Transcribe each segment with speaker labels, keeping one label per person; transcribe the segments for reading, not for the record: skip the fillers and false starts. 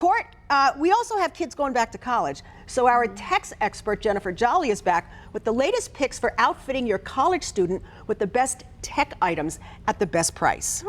Speaker 1: Court, we also have kids going back to college. So our tech expert, Jennifer Jolly, is back with the latest picks for outfitting your college student with the best tech items at the best price.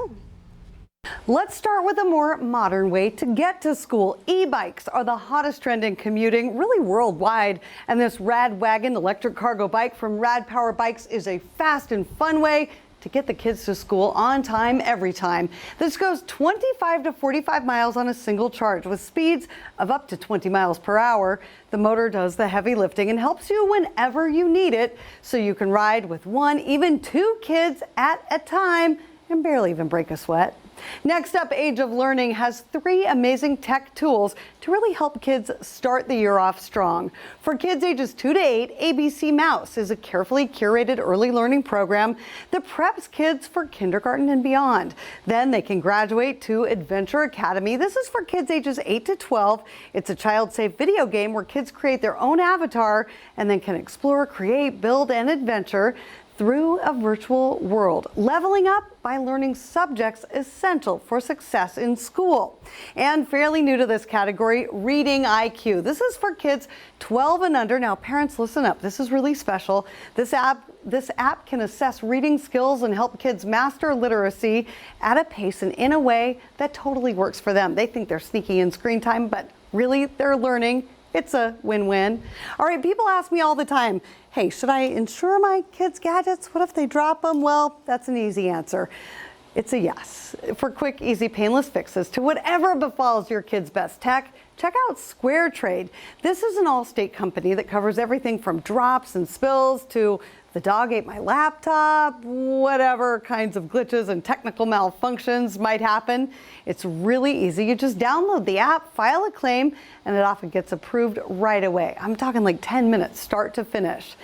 Speaker 2: Let's start with a more modern way to get to school. E-bikes are the hottest trend in commuting, really worldwide. And this Rad Wagon electric cargo bike from Rad Power Bikes is a fast and fun way to get the kids to school on time, every time. This goes 25 to 45 miles on a single charge with speeds of up to 20 miles per hour. The motor does the heavy lifting and helps you whenever you need it, so you can ride with one, even two kids at a time and barely even break a sweat. Next up, Age of Learning has 3 amazing tech tools to really help kids start the year off strong. For kids ages 2 to 8, ABC Mouse is a carefully curated early learning program that preps kids for kindergarten and beyond. Then they can graduate to Adventure Academy. This is for kids ages 8 to 12. It's a child-safe video game where kids create their own avatar and then can explore, create, build, and adventure through a virtual world, leveling up by learning subjects essential for success in school. And fairly new to this category, Reading IQ. This is for kids 12 and under. Now, parents, listen up. This is really special. This app can assess reading skills and help kids master literacy at a pace and in a way that totally works for them. They think they're sneaking in screen time, but really they're learning. It's a win-win. All right, people ask me all the time, hey, should I insure my kids' gadgets? What if they drop them? Well, that's an easy answer. It's a yes. For quick, easy, painless fixes to whatever befalls your kids' best tech, check out Square Trade. This is an all-state company that covers everything from drops and spills to the dog ate my laptop, whatever kinds of glitches and technical malfunctions might happen. It's really easy. You just download the app, file a claim, and it often gets approved right away. I'm talking like 10 minutes, start to finish.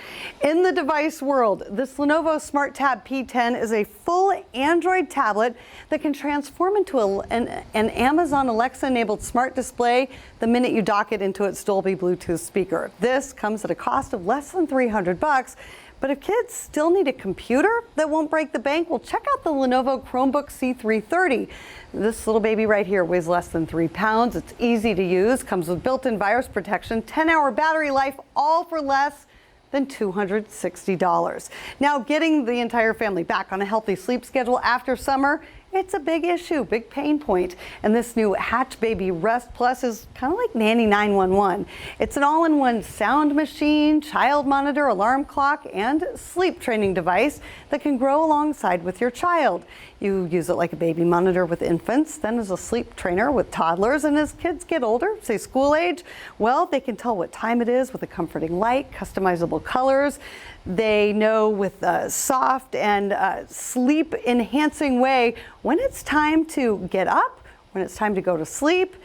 Speaker 2: In the device world, this Lenovo Smart Tab P10 is a full Android tablet that can transform into an Amazon Alexa-enabled smart display the minute you dock it into its Dolby Bluetooth speaker. This comes at a cost of less than $300. But if kids still need a computer that won't break the bank, well, check out the Lenovo Chromebook C330. This little baby right here weighs less than 3 pounds. It's easy to use, comes with built-in virus protection, 10-hour battery life, all for less than $260. Now, getting the entire family back on a healthy sleep schedule after summer, it's a big issue, big pain point. And this new Hatch Baby Rest Plus is kind of like Nanny 911. It's an all-in-one sound machine, child monitor, alarm clock, and sleep training device that can grow alongside with your child. You use it like a baby monitor with infants, then as a sleep trainer with toddlers, and as kids get older, say school age, well, they can tell what time it is with a comforting light, customizable colors. They know with a soft and sleep-enhancing way when it's time to get up, when it's time to go to sleep,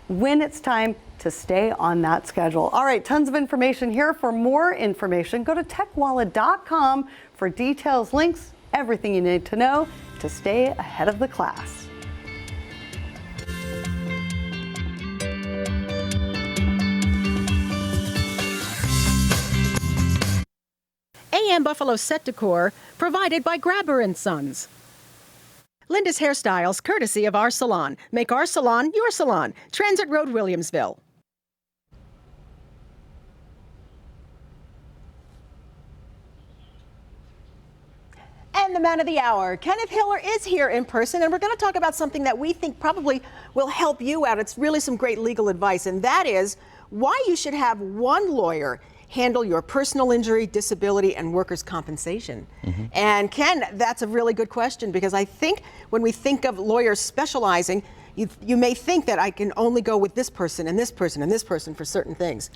Speaker 2: when it's time to stay on that schedule. All right, tons of information here. For more information, go to techwalla.com for details, links, everything you need to know to stay ahead of the class.
Speaker 1: AM Buffalo set decor provided by Grabber & Sons. Linda's Hairstyles, courtesy of our salon. Make our salon your salon. Transit Road, Williamsville. And the man of the hour, Kenneth Hiller, is here in person, and we're going to talk about something that we think probably will help you out. It's really some great legal advice, and that is why you should have one lawyer handle your personal injury, disability, and workers' compensation. And Ken, that's a really good question, because I think when we think of lawyers specializing, you may think that I can only go with this person and this person and this person for certain things.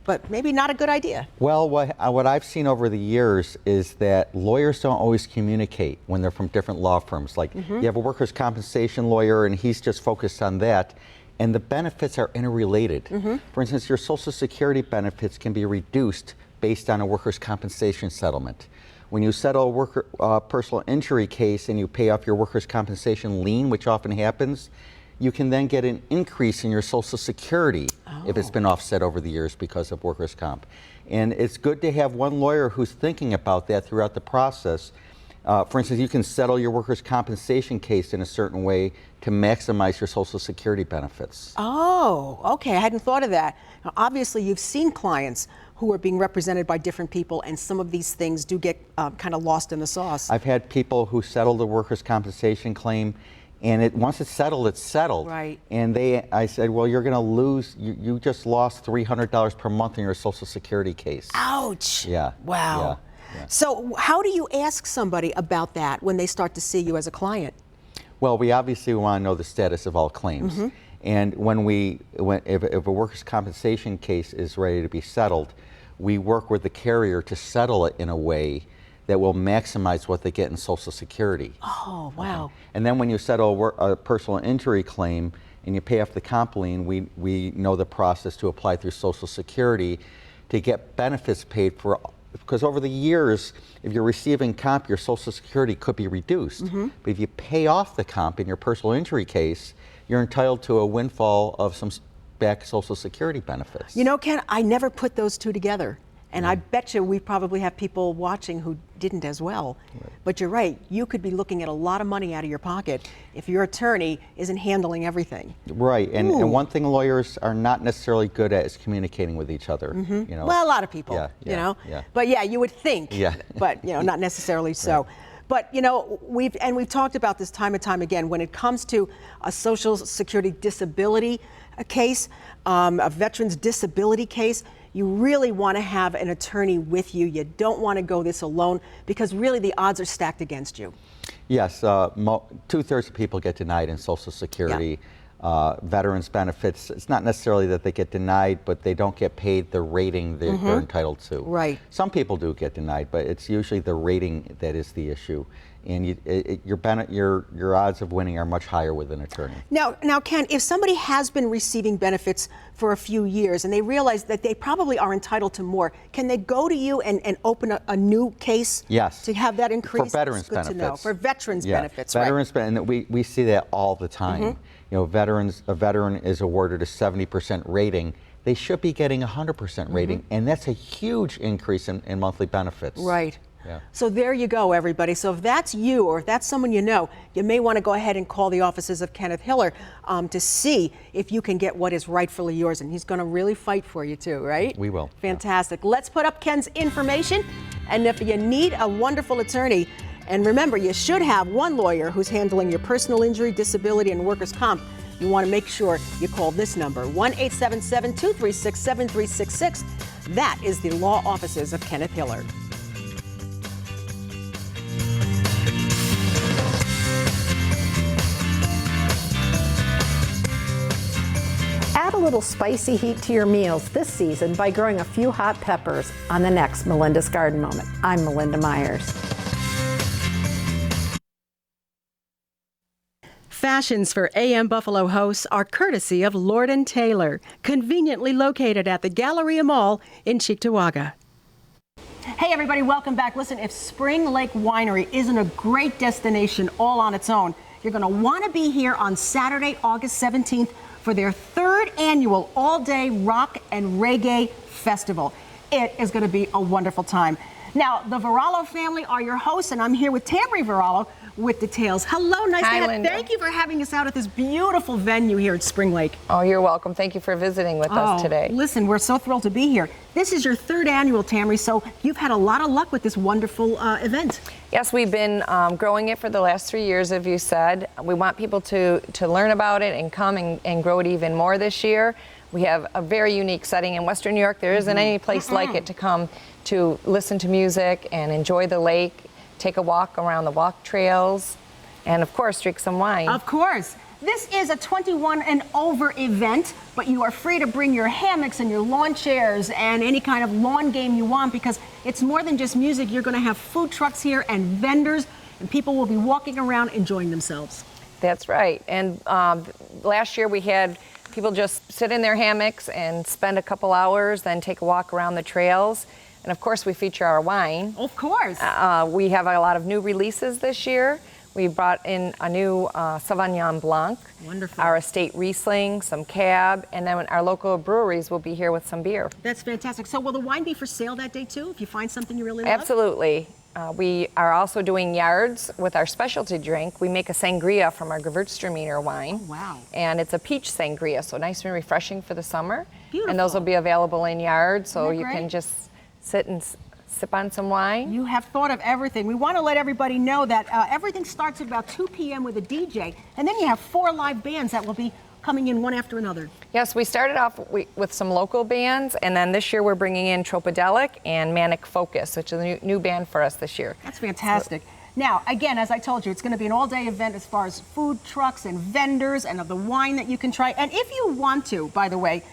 Speaker 1: But maybe not a good idea.
Speaker 3: Well, what I've seen over the years is that lawyers don't always communicate when they're from different law firms. Like you have a workers' compensation lawyer and he's just focused on that. And the benefits are interrelated. For instance, your Social Security benefits can be reduced based on a workers' compensation settlement. When you settle a personal injury case and you pay off your workers' compensation lien, which often happens, you can then get an increase in your Social Security if it's been offset over the years because of workers' comp. And it's good to have one lawyer who's thinking about that throughout the process. For instance, you can settle your workers' compensation case in a certain way to maximize your Social Security benefits.
Speaker 1: Oh, okay. I hadn't thought of that. Now, obviously, you've seen clients who are being represented by different people, and some of these things do get kind of lost in the sauce.
Speaker 3: I've had people who settled a workers' compensation claim, and once it's settled, it's settled.
Speaker 1: Right.
Speaker 3: And I said, well, you're going to lose. You just lost $300 per month in your Social Security case.
Speaker 1: Ouch.
Speaker 3: Yeah.
Speaker 1: Wow.
Speaker 3: Yeah.
Speaker 1: So how do you ask somebody about that when they start to see you as a client?
Speaker 3: Well, we obviously want to know the status of all claims. And if a workers' compensation case is ready to be settled, we work with the carrier to settle it in a way that will maximize what they get in Social Security.
Speaker 1: Oh, wow.
Speaker 3: Okay. And then when you settle a personal injury claim and you pay off the comp lien, we know the process to apply through Social Security to get benefits paid for. Because over the years, if you're receiving comp, your Social Security could be reduced. But if you pay off the comp in your personal injury case, you're entitled to a windfall of some back Social Security benefits.
Speaker 1: You know, Ken, I never put those two together. And I bet you we probably have people watching who didn't as well. Right. But you're right, you could be looking at a lot of money out of your pocket if your attorney isn't handling everything.
Speaker 3: Right, and one thing lawyers are not necessarily good at is communicating with each other. You know?
Speaker 1: Well, a lot of people,
Speaker 3: Yeah.
Speaker 1: you know. But yeah, you would think, but not necessarily so.
Speaker 3: Right.
Speaker 1: But we've talked about this time and time again. When it comes to a Social Security disability case, a veteran's disability case, you really want to have an attorney with you. You don't want to go this alone because really the odds are stacked against you.
Speaker 3: Yes, 2/3 of people get denied in Social Security. Veterans benefits, it's not necessarily that they get denied, but they don't get paid the rating they're entitled to.
Speaker 1: Right.
Speaker 3: Some people do get denied, but it's usually the rating that is the issue. And your odds of winning are much higher with an attorney.
Speaker 1: Now, Ken, if somebody has been receiving benefits for a few years and they realize that they probably are entitled to more, can they go to you and open a new case?
Speaker 3: Yes.
Speaker 1: To have that increase?
Speaker 3: For veterans
Speaker 1: That's good
Speaker 3: benefits.
Speaker 1: To know. For veterans benefits,
Speaker 3: veterans
Speaker 1: right.
Speaker 3: And we see that all the time. You know, a veteran is awarded a 70% rating. They should be getting a 100% rating, and that's a huge increase in monthly benefits.
Speaker 1: Right.
Speaker 3: Yeah.
Speaker 1: So there you go, everybody. So if that's you or if that's someone you know, you may want to go ahead and call the offices of Kenneth Hiller to see if you can get what is rightfully yours. And he's going to really fight for you too, right?
Speaker 3: We will.
Speaker 1: Fantastic. Yeah. Let's put up Ken's information. And if you need a wonderful attorney, and remember, you should have one lawyer who's handling your personal injury, disability, and workers' comp. You want to make sure you call this number, 1-877-236-7366. That is the law offices of Kenneth Hiller.
Speaker 4: Add a little spicy heat to your meals this season by growing a few hot peppers on the next Melinda's Garden Moment. I'm Melinda Myers.
Speaker 1: Fashions for AM Buffalo hosts are courtesy of Lord & Taylor, conveniently located at the Galleria Mall in Cheektowaga. Hey everybody, welcome back. Listen, if Spring Lake Winery isn't a great destination all on its own, you're going to want to be here on Saturday, August 17th for their third annual all-day rock and reggae festival. It is going to be a wonderful time. Now, the Varallo family are your hosts, and I'm here with Tamri Varallo with details. Hello, nice to have you. Thank you for having us out at this beautiful venue here at Spring Lake.
Speaker 5: Oh, you're welcome. Thank you for visiting with us today.
Speaker 1: Listen, we're so thrilled to be here. This is your third annual, Tamri, so you've had a lot of luck with this wonderful event.
Speaker 5: Yes, we've been growing it for the last 3 years, as you said. We want people to learn about it and come and grow it even more this year. We have a very unique setting in Western New York. There isn't any place like it to come to listen to music and enjoy the lake, take a walk around the walk trails, and of course, drink some wine.
Speaker 1: Of course. This is a 21 and over event, but you are free to bring your hammocks and your lawn chairs and any kind of lawn game you want because it's more than just music. You're going to have food trucks here and vendors, and people will be walking around enjoying themselves.
Speaker 5: That's right. And last year we had people just sit in their hammocks and spend a couple hours, then take a walk around the trails. And of course, we feature our wine.
Speaker 1: Of course.
Speaker 5: We have a lot of new releases this year. We brought in a new Sauvignon Blanc,
Speaker 1: wonderful,
Speaker 5: our estate Riesling, some Cab, and then our local breweries will be here with some beer.
Speaker 1: That's fantastic. So will the wine be for sale that day too, if you find something you really love?
Speaker 5: Absolutely. We are also doing yards with our specialty drink. We make a sangria from our Gewürztraminer wine.
Speaker 1: Oh, wow.
Speaker 5: And it's a peach sangria, so nice and refreshing for the summer.
Speaker 1: Beautiful.
Speaker 5: And those will be available in yards, so
Speaker 1: Isn't that
Speaker 5: you can
Speaker 1: great?
Speaker 5: just sit and sip on some wine.
Speaker 1: You have thought of everything. We want to let everybody know that everything starts at about 2 p.m. with a DJ, and then you have 4 live bands that will be coming in one after another.
Speaker 5: Yes, we started off with some local bands, and then this year we're bringing in Tropodelic and Manic Focus, which is a new band for us this year.
Speaker 1: That's fantastic. Now, again, as I told you, it's going to be an all-day event as far as food trucks and vendors and of the wine that you can try. And if you want to, by the way,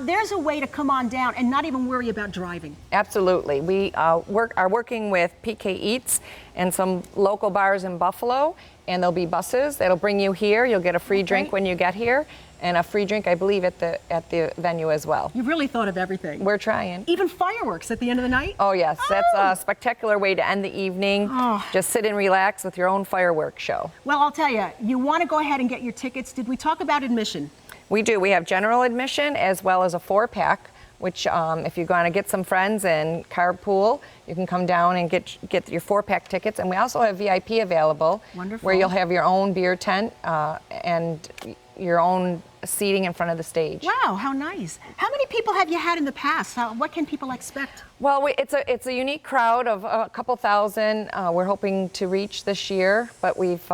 Speaker 1: there's a way to come on down and not even worry about driving.
Speaker 5: Absolutely. We are working with PK Eats and some local bars in Buffalo, and there'll be buses that'll bring you here. You'll get a free drink when you get here, and a free drink, I believe, at the venue as well.
Speaker 1: You've really thought of everything.
Speaker 5: We're trying.
Speaker 1: Even fireworks at the end of the night?
Speaker 5: Oh, yes. That's a spectacular way to end the evening. Just sit and relax with your own fireworks show.
Speaker 1: Well, I'll tell you, you want to go ahead and get your tickets. Did we talk about admission?
Speaker 5: We do. We have general admission as well as a 4-pack, which if you're going to get some friends and carpool, you can come down and get your 4-pack tickets. And we also have VIP available.
Speaker 1: Wonderful.
Speaker 5: Where you'll have your own beer tent and your own seating in front of the stage.
Speaker 1: Wow, how nice. How many people have you had in the past? What can people expect?
Speaker 5: Well, it's a unique crowd of a couple thousand. We're hoping to reach this year, but we've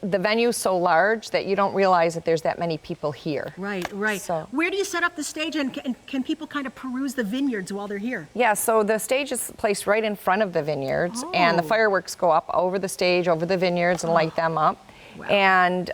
Speaker 5: the venue's so large that you don't realize that there's that many people here.
Speaker 1: Right, right.
Speaker 5: So,
Speaker 1: where do you set up the stage, and can people kind of peruse the vineyards while they're here?
Speaker 5: yeah, so the stage is placed right in front of the vineyards, and the fireworks go up over the stage, over the vineyards, and light them up.
Speaker 1: Wow.
Speaker 5: And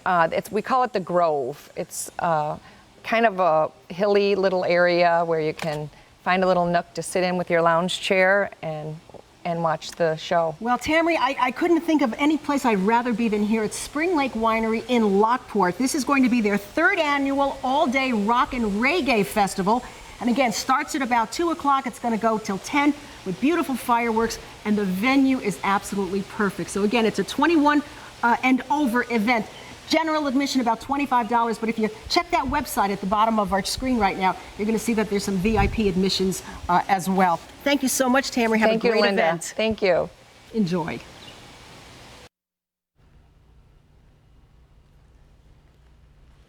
Speaker 5: we call it the Grove. It's kind of a hilly little area where you can find a little nook to sit in with your lounge chair and watch the show.
Speaker 1: Well, Tammy, I couldn't think of any place I'd rather be than here at Spring Lake Winery in Lockport. This is going to be their 3rd annual all-day rock and reggae festival. And again, starts at about 2 o'clock. It's going to go till 10 with beautiful fireworks, and the venue is absolutely perfect. So again, it's a 21 and over event. General admission about $25, but if you check that website at the bottom of our screen right now, you're going to see that there's some VIP admissions as well. Thank you so much, Tammy. Have a great
Speaker 5: Linda.
Speaker 1: event.
Speaker 5: Thank you.
Speaker 1: Enjoy.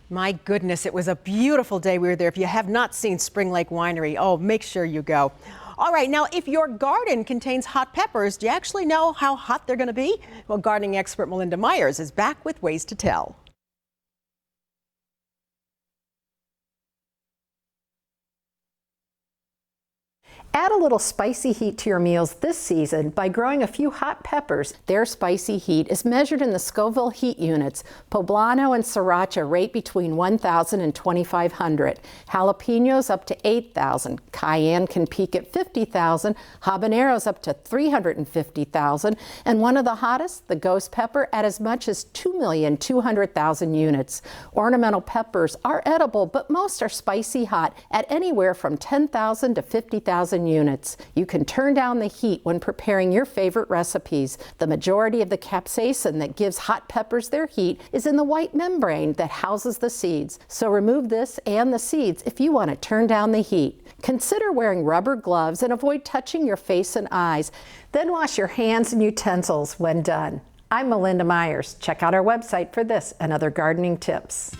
Speaker 1: My goodness, it was a beautiful day. We were there. If you have not seen Spring Lake Winery, oh, make sure you go. All right, now, if your garden contains hot peppers, do you actually know how hot they're going to be? Well, gardening expert Melinda Myers is back with ways to tell.
Speaker 4: Add a little spicy heat to your meals this season by growing a few hot peppers. Their spicy heat is measured in the Scoville heat units. Poblano and Sriracha rate between 1,000 and 2,500. Jalapenos up to 8,000. Cayenne can peak at 50,000. Habaneros up to 350,000. And one of the hottest, the ghost pepper, at as much as 2,200,000 units. Ornamental peppers are edible, but most are spicy hot at anywhere from 10,000 to 50,000 units. You can turn down the heat when preparing your favorite recipes. The majority of the capsaicin that gives hot peppers their heat is in the white membrane that houses the seeds. So remove this and the seeds if you want to turn down the heat. Consider wearing rubber gloves and avoid touching your face and eyes. Then wash your hands and utensils when done. I'm Melinda Myers. Check out our website for this and other gardening tips.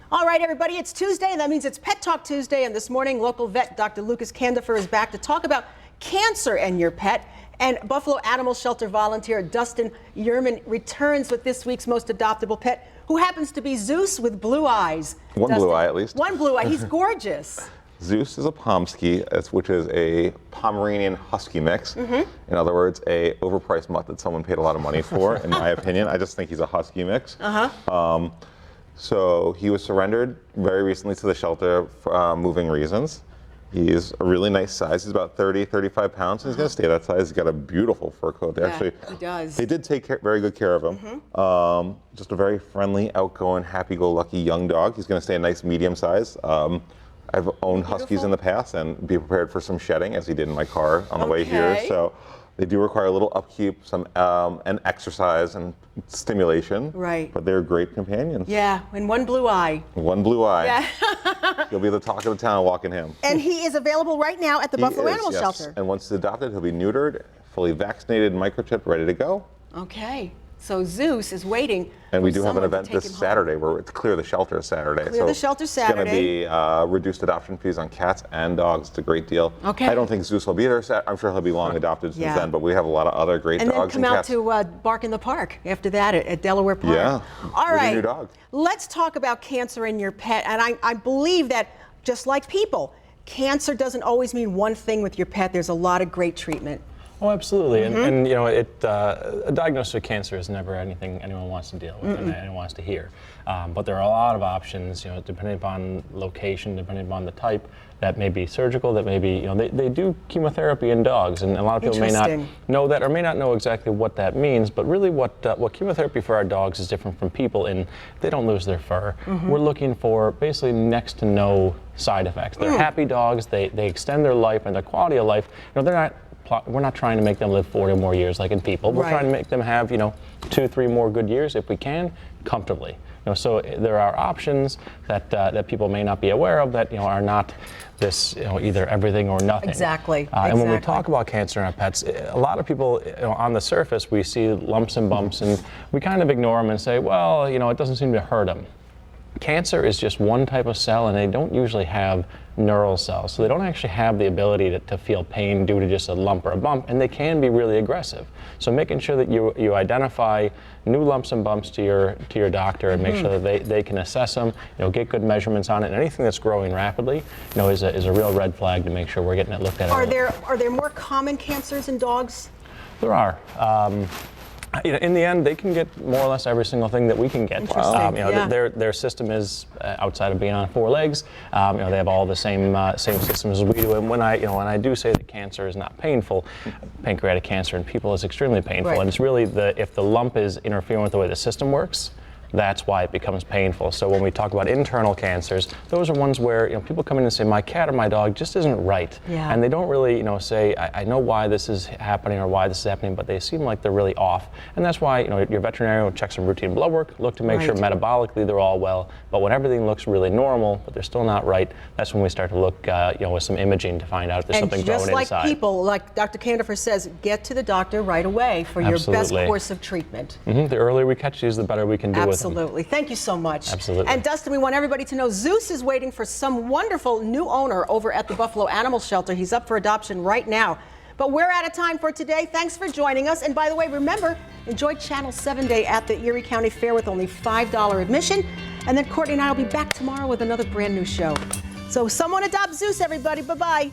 Speaker 1: All right, everybody, it's Tuesday, and that means it's Pet Talk Tuesday. And this morning, local vet Dr. Lucas Candifer is back to talk about cancer and your pet. And Buffalo Animal Shelter volunteer Dustin Yerman returns with this week's most adoptable pet, who happens to be Zeus with blue eyes.
Speaker 6: One
Speaker 1: Dustin,
Speaker 6: blue eye, at least.
Speaker 1: One blue eye. He's gorgeous.
Speaker 6: Zeus is a Pomsky, which is a Pomeranian Husky mix. In other words, a overpriced mutt that someone paid a lot of money for, in my opinion. I just think he's a Husky mix. So he was surrendered very recently to the shelter for moving reasons. He's a really nice size. He's about 30, 35 pounds, and he's going to stay that size. He's got a beautiful fur coat.
Speaker 1: He does.
Speaker 6: They did take very good care of him. Just a very friendly, outgoing, happy-go-lucky young dog. He's going to stay a nice medium size. I've owned Huskies in the past, and be prepared for some shedding, as he did in my car on the way here. So they do require a little upkeep, some and exercise and stimulation.
Speaker 1: Right.
Speaker 6: But they're great companions.
Speaker 1: Yeah, and one blue eye.
Speaker 6: One blue eye.
Speaker 1: Yeah.
Speaker 6: You'll be the talk of the town walking him.
Speaker 1: And he is available right now at the Buffalo Animal Shelter.
Speaker 6: And once he's adopted, he'll be neutered, fully vaccinated, microchipped, ready to go.
Speaker 1: Okay. So Zeus is waiting.
Speaker 6: And we
Speaker 1: for
Speaker 6: do have an
Speaker 1: someone to
Speaker 6: event
Speaker 1: take
Speaker 6: this
Speaker 1: him home.
Speaker 6: Saturday where it's Clear the Shelter Saturday.
Speaker 1: Clear the Shelter Saturday.
Speaker 6: It's going to be reduced adoption fees on cats and dogs. It's a great deal.
Speaker 1: Okay.
Speaker 6: I don't think Zeus will be there. I'm sure he'll be long adopted since then, but we have a lot of other great
Speaker 1: and
Speaker 6: dogs
Speaker 1: then
Speaker 6: and
Speaker 1: come
Speaker 6: cats.
Speaker 1: out to bark in the park after that at Delaware Park.
Speaker 6: Yeah.
Speaker 1: All
Speaker 6: With a
Speaker 1: right.
Speaker 6: new dog.
Speaker 1: Let's talk about cancer in your pet. And I believe that just like people, cancer doesn't always mean one thing with your pet. There's a lot of great treatment.
Speaker 7: Oh, absolutely. And you know, a diagnosis of cancer is never anything anyone wants to deal with and anyone wants to hear. But there are a lot of options, you know, depending upon location, depending upon the type, that may be surgical, that may be, you know, they do chemotherapy in dogs, and a lot of people may not know that or may not know exactly what that means, but really what chemotherapy for our dogs is different from people in they don't lose their fur. We're looking for basically next to no side effects. They're happy dogs, they extend their life and their quality of life. You know, we're not trying to make them live 40 more years like in people. We're trying to make them have, you know, 2-3 more good years if we can, comfortably. You know, so there are options that people may not be aware of that, you know, are not this, you know, either everything or nothing.
Speaker 1: Exactly.
Speaker 7: And when we talk about cancer in our pets, a lot of people, you know, on the surface, we see lumps and bumps, and we kind of ignore them and say, well, you know, it doesn't seem to hurt them. Cancer is just one type of cell, and they don't usually have neural cells, so they don't actually have the ability to feel pain due to just a lump or a bump, and they can be really aggressive. So making sure that you identify new lumps and bumps to your doctor and make sure that they can assess them, you know, get good measurements on it, and anything that's growing rapidly, you know, is a real red flag to make sure we're getting it looked at.
Speaker 1: Are there more common cancers in dogs?
Speaker 7: There are. You know, in the end, they can get more or less every single thing that we can get.
Speaker 1: Interesting.
Speaker 7: You know, their system is outside of being on 4 legs. You know, they have all the same systems as we do. And when I do say that cancer is not painful, pancreatic cancer in people is extremely painful. And it's really if the lump is interfering with the way the system works, that's why it becomes painful. So when we talk about internal cancers, those are ones where, you know, people come in and say, my cat or my dog just isn't right. And they don't really, you know, say, I know why this is happening or why this is happening, but they seem like they're really off. And that's why, you know, your veterinarian will check some routine blood work, look to make sure metabolically they're all well. But when everything looks really normal, but they're still not right, that's when we start to look, you know, with some imaging to find out if there's something growing inside.
Speaker 1: And just like people, like Dr. Candifer says, get to the doctor right away for your best course of treatment.
Speaker 7: The earlier we catch these, the better we can do with them.
Speaker 1: Absolutely. Thank you so much.
Speaker 7: Absolutely.
Speaker 1: And Dustin, we want everybody to know Zeus is waiting for some wonderful new owner over at the Buffalo Animal Shelter. He's up for adoption right now. But we're out of time for today. Thanks for joining us. And by the way, remember, enjoy Channel 7 Day at the Erie County Fair with only $5 admission. And then Courtney and I will be back tomorrow with another brand new show. So someone adopt Zeus, everybody. Bye-bye.